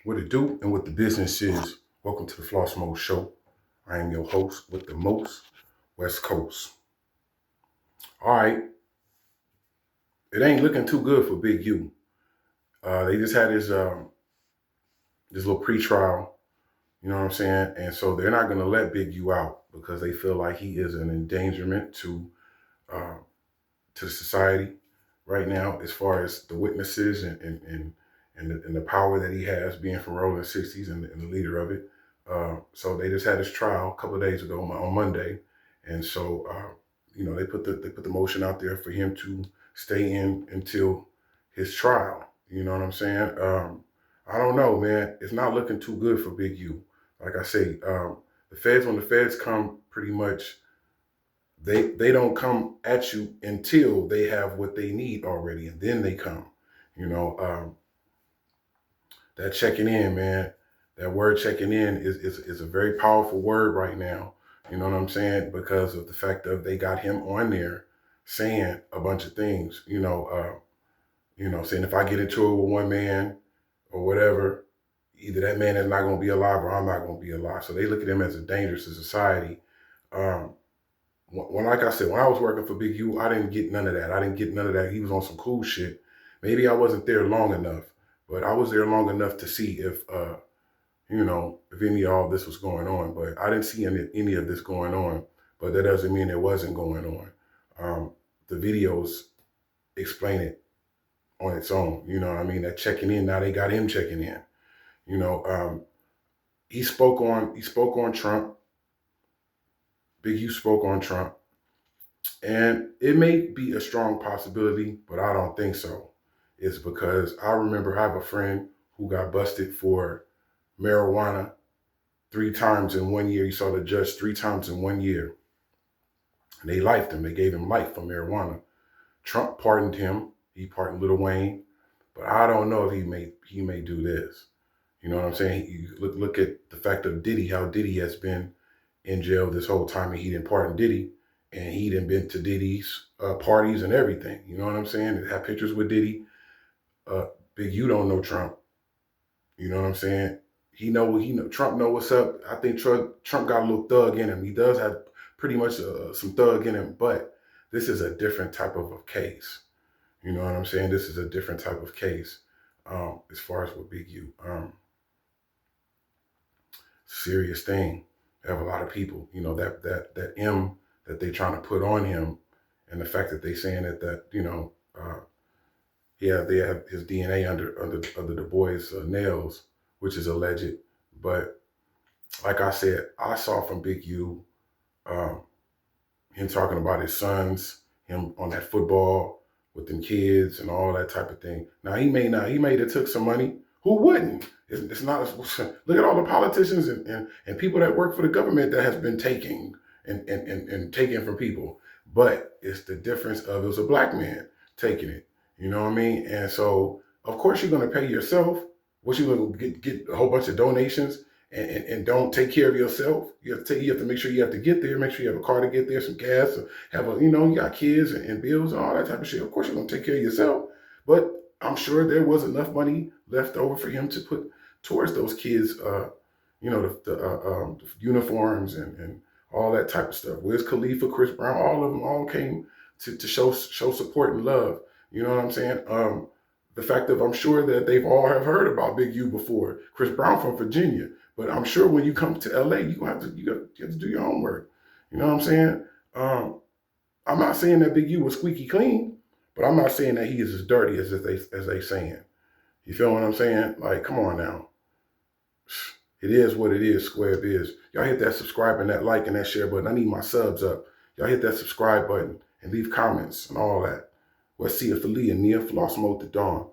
What it do and what the business is. Welcome to the Floss Mode Show. I am your host with the most, West Coast. All right, it ain't looking too good for Big U. They just had this little pre-trial, you know what I'm saying? And so they're not gonna let Big U out because they feel like he is an endangerment uh, to society right now, as far as the witnesses and the power that he has, being from Rolling 60s and the leader of it. So they just had his trial a couple of days ago on Monday, and so they put the motion out there for him to stay in until his trial. You know what I'm saying? I don't know, man. It's not looking too good for Big U. Like I say, when the feds come, pretty much they don't come at you until they have what they need already, and then they come. You know, that checking in, man. That word checking in is a very powerful word right now. You know what I'm saying? Because of the fact of they got him on there saying a bunch of things. Saying if I get into it with one man or whatever, either that man is not going to be alive or I'm not going to be alive. So they look at him as a danger to society. Um, like I said, when I was working for Big U, I didn't get none of that. I didn't get none of that. He was on some cool shit. Maybe I wasn't there long enough, but I was there long enough to see if any of all this was going on. But I didn't see any of this going on. But that doesn't mean it wasn't going on. The videos explain it on its own. You know what I mean? That checking in. Now they got him checking in. You know, he spoke on Trump. Big U spoke on Trump. And it may be a strong possibility, but I don't think so. It's because I remember I have a friend who got busted for marijuana 3 times in 1 year. He saw the judge 3 times in 1 year. And they lifed him. They gave him life for marijuana. Trump pardoned him. He pardoned Lil Wayne. But I don't know if he may do this. You know what I'm saying? You look at the fact of Diddy, how Diddy has been in jail this whole time, and he didn't pardon Diddy. And he done been to Diddy's parties and everything. You know what I'm saying? They have pictures with Diddy. Big U don't know Trump. You know what I'm saying? Trump know what's up. I think Trump got a little thug in him. He does have pretty much some thug in him, but this is a different type of a case. You know what I'm saying? This is a different type of case as far as with Big U. Serious thing. They have a lot of people, that M that they trying to put on him, and the fact that they saying they have his DNA under the boy's nails, which is alleged. But like I said, I saw from Big U, him talking about his sons, him on that football with them kids and all that type of thing. Now he may have took some money. Who wouldn't? It's not. Look at all the politicians and people that work for the government that has been taking and taking from people. But it's the difference of it was a black man taking it. You know what I mean? And so of course you're gonna pay yourself. What you gonna get a whole bunch of donations and don't take care of yourself. You have to make sure you have to get there, make sure you have a car to get there, some gas, or you got kids and bills and all that type of shit. Of course you're gonna take care of yourself. But I'm sure there was enough money left over for him to put towards those kids, the uniforms and all that type of stuff. Wiz Khalifa, Chris Brown, all of them all came to show support and love. You know what I'm saying? The fact that I'm sure that they've all have heard about Big U before. Chris Brown from Virginia, but I'm sure when you come to LA, you have to do your homework. You know what I'm saying? I'm not saying that Big U was squeaky clean, but I'm not saying that he is as dirty as they saying. You feel what I'm saying? Like, come on now. It is what it is, Square Biz. Y'all hit that subscribe and that like and that share button. I need my subs up. Y'all hit that subscribe button and leave comments and all that. We'll see you for Lee and Nia Floss Mode to Dawn.